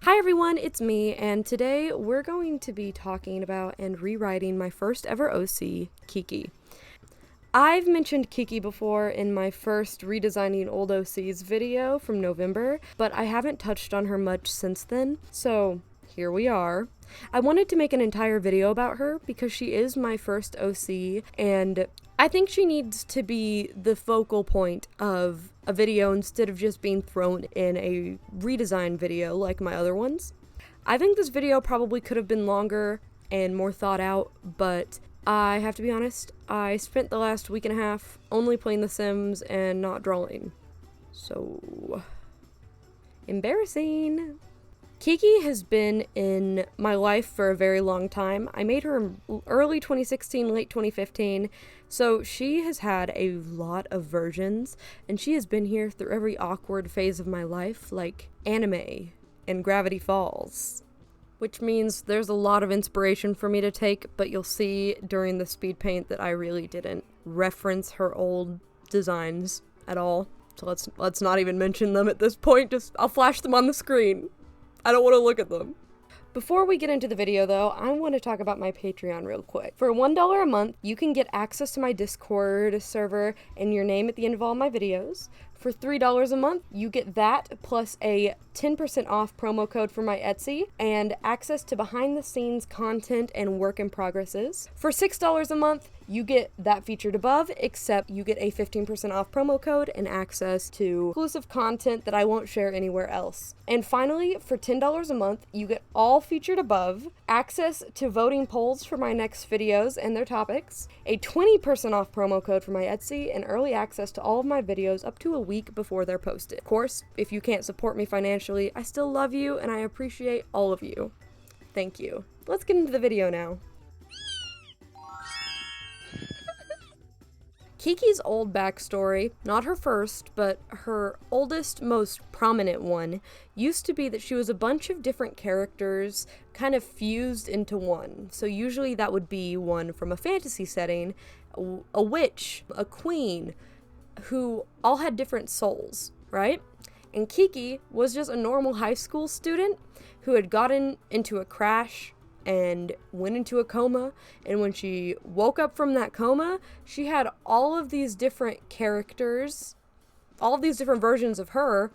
Hi everyone, it's me, and today we're going to be talking about and rewriting my first ever OC, Kiki. I've mentioned Kiki before in my first Redesigning Old OCs video from November, but I haven't touched on her much since then, so here we are. I wanted to make an entire video about her because she is my first OC, and I think she needs to be the focal point of a video instead of just being thrown in a redesign video like my other ones. I think this video probably could have been longer and more thought out, but I have to be honest, I spent the last week and a half only playing The Sims and not drawing. So, embarrassing. Kiki has been in my life for a very long time. I made her in early 2016, late 2015, so she has had a lot of versions, and she has been here through every awkward phase of my life, like anime and Gravity Falls. Which means there's a lot of inspiration for me to take, but you'll see during the speed paint that I really didn't reference her old designs at all. So let's not even mention them at this point. I'll flash them on the screen. I don't want to look at them. Before we get into the video though, I want to talk about my Patreon real quick. For $1 a month, you can get access to my Discord server and your name at the end of all my videos. For $3 a month, you get that plus a 10% off promo code for my Etsy and access to behind the scenes content and work in progresses. For $6 a month, you get that featured above, except you get a 15% off promo code and access to exclusive content that I won't share anywhere else. And finally, for $10 a month, you get all featured above, access to voting polls for my next videos and their topics, a 20% off promo code for my Etsy, and early access to all of my videos up to a week before they're posted. Of course, if you can't support me financially, I still love you and I appreciate all of you. Thank you. Let's get into the video now. Kiki's old backstory, not her first, but her oldest, most prominent one, used to be that she was a bunch of different characters kind of fused into one. So usually that would be one from a fantasy setting, a witch, a queen, who all had different souls, right? And Kiki was just a normal high school student who had gotten into a crash and went into a coma, and when she woke up from that coma, she had all of these different characters, all of these different versions of her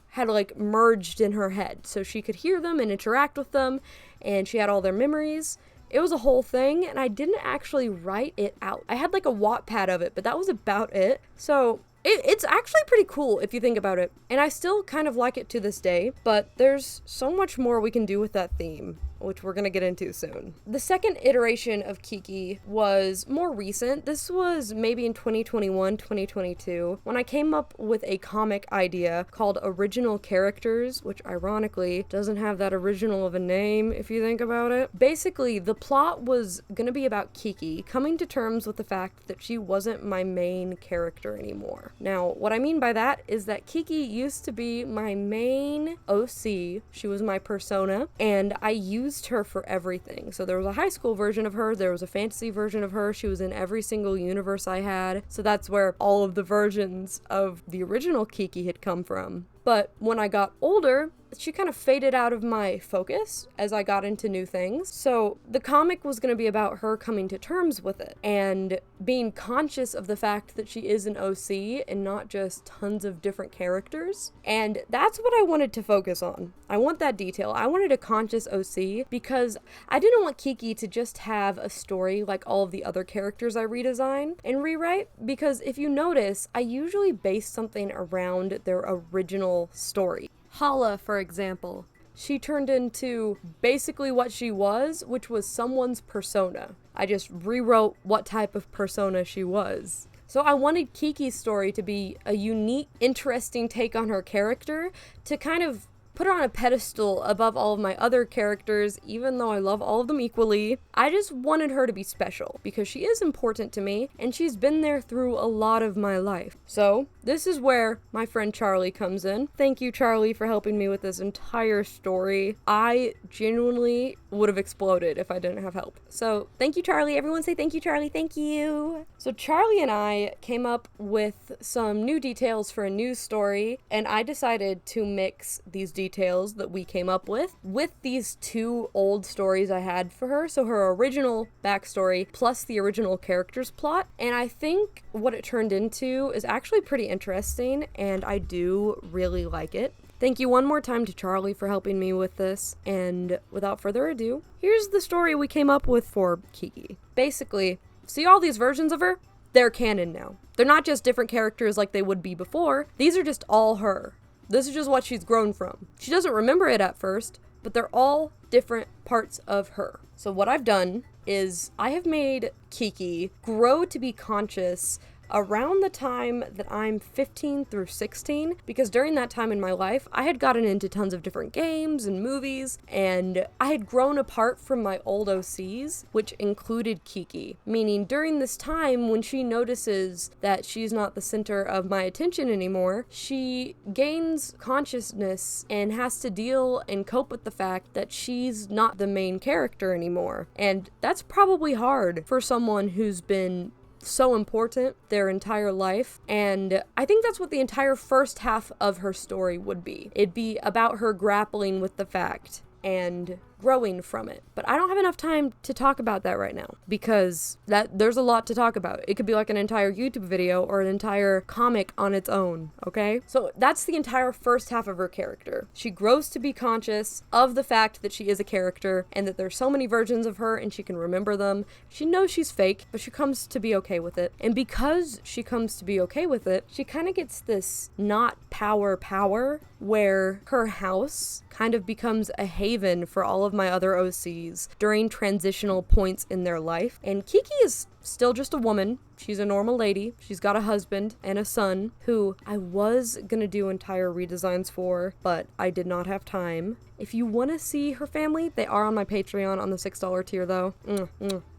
had like merged in her head, so she could hear them and interact with them, and she had all their memories. It was a whole thing, and I didn't actually write it out. I had like a Wattpad of it, but that was about it. So it's actually pretty cool if you think about it, and I still kind of like it to this day, but there's so much more we can do with that theme, which we're gonna get into soon. The second iteration of Kiki was more recent. This was maybe in 2021, 2022, when I came up with a comic idea called Original Characters, which ironically doesn't have that original of a name if you think about it. Basically, the plot was gonna be about Kiki coming to terms with the fact that she wasn't my main character anymore. Now, what I mean by that is that Kiki used to be my main OC. She was my persona, and I used her for everything. So there was a high school version of her, there was a fantasy version of her, she was in every single universe I had. So that's where all of the versions of the original Kiki had come from. But when I got older, she kind of faded out of my focus as I got into new things. So the comic was going to be about her coming to terms with it and being conscious of the fact that she is an OC and not just tons of different characters. And that's what I wanted to focus on. I want that detail. I wanted a conscious OC because I didn't want Kiki to just have a story like all of the other characters I redesign and rewrite, because if you notice, I usually base something around their original story. Hala, for example, she turned into basically what she was, which was someone's persona. I just rewrote what type of persona she was. So I wanted Kiki's story to be a unique, interesting take on her character, to kind of put her on a pedestal above all of my other characters, even though I love all of them equally. I just wanted her to be special because she is important to me and she's been there through a lot of my life. So this is where my friend Charlie comes in. Thank you, Charlie, for helping me with this entire story. I genuinely would have exploded if I didn't have help. So thank you, Charlie. Everyone say thank you, Charlie. Thank you. So Charlie and I came up with some new details for a new story, and I decided to mix these details details that we came up with these 2 old stories I had for her. So her original backstory plus the original character's plot. And I think what it turned into is actually pretty interesting, and I do really like it. Thank you one more time to Charlie for helping me with this, and without further ado, here's the story we came up with for Kiki. Basically, see all these versions of her? They're canon now. They're not just different characters like they would be before. These are just all her. This is just what she's grown from. She doesn't remember it at first, but they're all different parts of her. So what I've done is I have made Kiki grow to be conscious around the time that I'm 15 through 16, because during that time in my life, I had gotten into tons of different games and movies, and I had grown apart from my old OCs, which included Kiki, meaning during this time when she notices that she's not the center of my attention anymore, she gains consciousness and has to deal and cope with the fact that she's not the main character anymore. And that's probably hard for someone who's been so important their entire life, and I think that's what the entire first half of her story would be. It'd be about her grappling with the fact and growing from it. But I don't have enough time to talk about that right now, because there's a lot to talk about. It could be like an entire YouTube video or an entire comic on its own, okay? So that's the entire first half of her character. She grows to be conscious of the fact that she is a character and that there's so many versions of her and she can remember them. She knows she's fake, but she comes to be okay with it. And because she comes to be okay with it, she kind of gets this not power where her house kind of becomes a haven for all of my other OCs during transitional points in their life. And Kiki is still just a woman. She's a normal lady. She's got a husband and a son who I was gonna do entire redesigns for, but I did not have time. If you want to see her family, they are on my Patreon on the $6 tier though.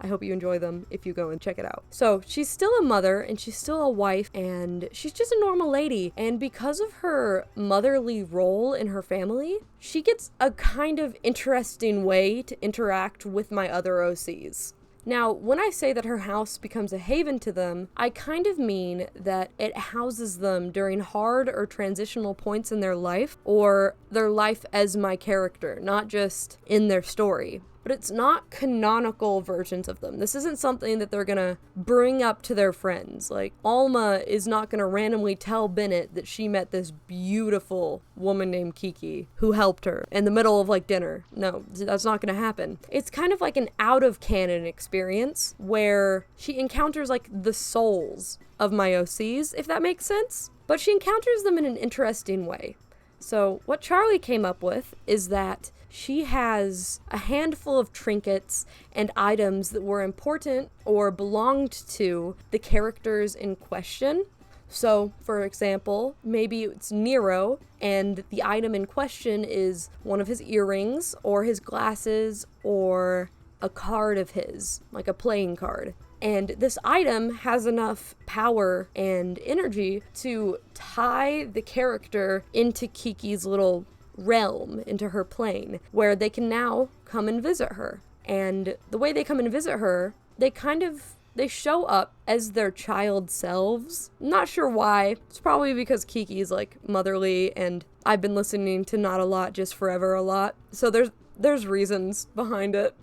I hope you enjoy them if you go and check it out. So she's still a mother and she's still a wife and she's just a normal lady. And because of her motherly role in her family, she gets a kind of interesting way to interact with my other OCs. Now, when I say that her house becomes a haven to them, I kind of mean that it houses them during hard or transitional points in their life, or their life as my character, not just in their story. But it's not canonical versions of them. This isn't something that they're gonna bring up to their friends. Like, Alma is not gonna randomly tell Bennett that she met this beautiful woman named Kiki who helped her in the middle of like dinner. No, that's not gonna happen. It's kind of like an out of canon experience where she encounters like the souls of my OCs, if that makes sense. But she encounters them in an interesting way. So what Charlie came up with is that she has a handful of trinkets and items that were important or belonged to the characters in question. So, for example, maybe it's Nero, and the item in question is one of his earrings, or his glasses, or a card of his, like a playing card. And this item has enough power and energy to tie the character into Kiki's little realm, into her plane, where they can now come and visit her. And the way they come and visit her, they show up as their child selves. I'm not sure why. It's probably because Kiki's like motherly and I've been listening to Not a Lot Just Forever a lot. So there's reasons behind it.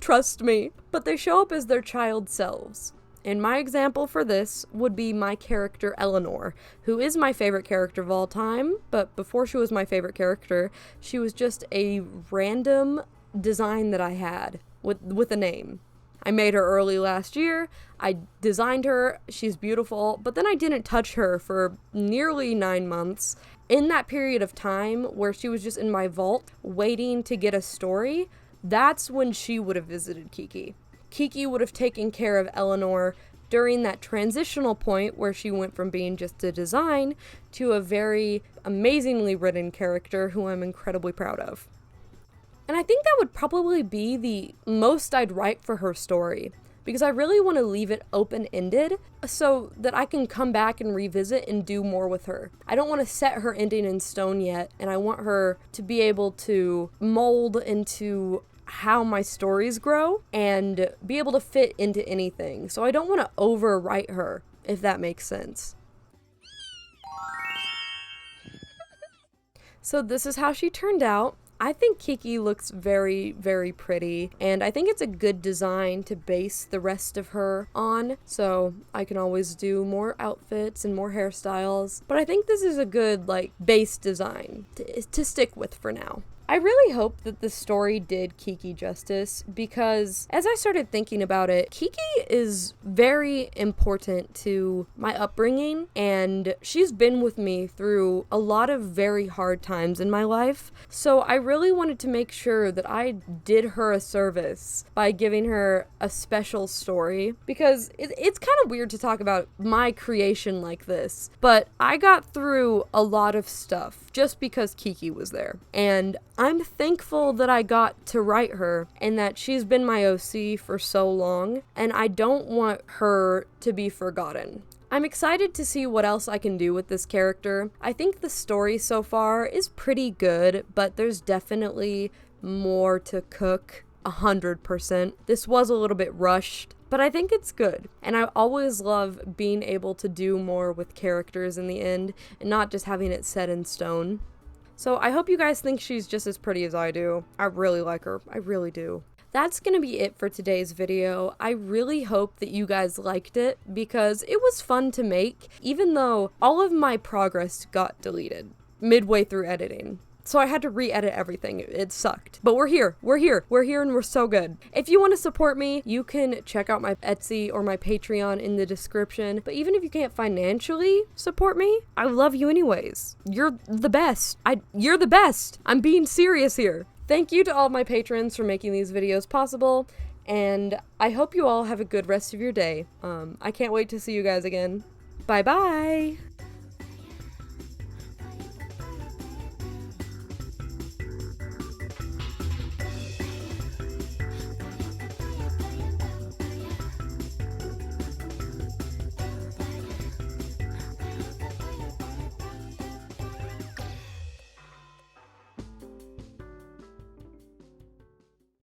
Trust me. But they show up as their child selves. And my example for this would be my character Eleanor, who is my favorite character of all time, but before she was my favorite character, she was just a random design that I had with a name. I made her early last year, I designed her, she's beautiful, but then I didn't touch her for nearly 9 months. In that period of time where she was just in my vault waiting to get a story, that's when she would have visited Kiki. Kiki would have taken care of Eleanor during that transitional point where she went from being just a design to a very amazingly written character who I'm incredibly proud of. And I think that would probably be the most I'd write for her story, because I really want to leave it open-ended so that I can come back and revisit and do more with her. I don't want to set her ending in stone yet, and I want her to be able to mold into how my stories grow and be able to fit into anything. So I don't want to overwrite her, if that makes sense. So this is how she turned out. I think Kiki looks very, very pretty, and I think it's a good design to base the rest of her on, so I can always do more outfits and more hairstyles, but I think this is a good, like, base design to stick with for now. I really hope that the story did Kiki justice, because as I started thinking about it, Kiki is very important to my upbringing, and she's been with me through a lot of very hard times in my life. So I really wanted to make sure that I did her a service by giving her a special story, because it's kind of weird to talk about my creation like this, but I got through a lot of stuff just because Kiki was there, and I'm thankful that I got to write her and that she's been my OC for so long, and I don't want her to be forgotten. I'm excited to see what else I can do with this character. I think the story so far is pretty good, but there's definitely more to cook, 100%. This was a little bit rushed, but I think it's good. And I always love being able to do more with characters in the end and not just having it set in stone. So I hope you guys think she's just as pretty as I do. I really like her. I really do. That's gonna be it for today's video. I really hope that you guys liked it because it was fun to make, even though all of my progress got deleted midway through editing. So I had to re-edit everything. It sucked. But we're here, and we're so good. If you want to support me, you can check out my Etsy or my Patreon in the description. But even if you can't financially support me, I love you anyways. You're the best. You're the best. I'm being serious here. Thank you to all my patrons for making these videos possible. And I hope you all have a good rest of your day. I can't wait to see you guys again. Bye-bye.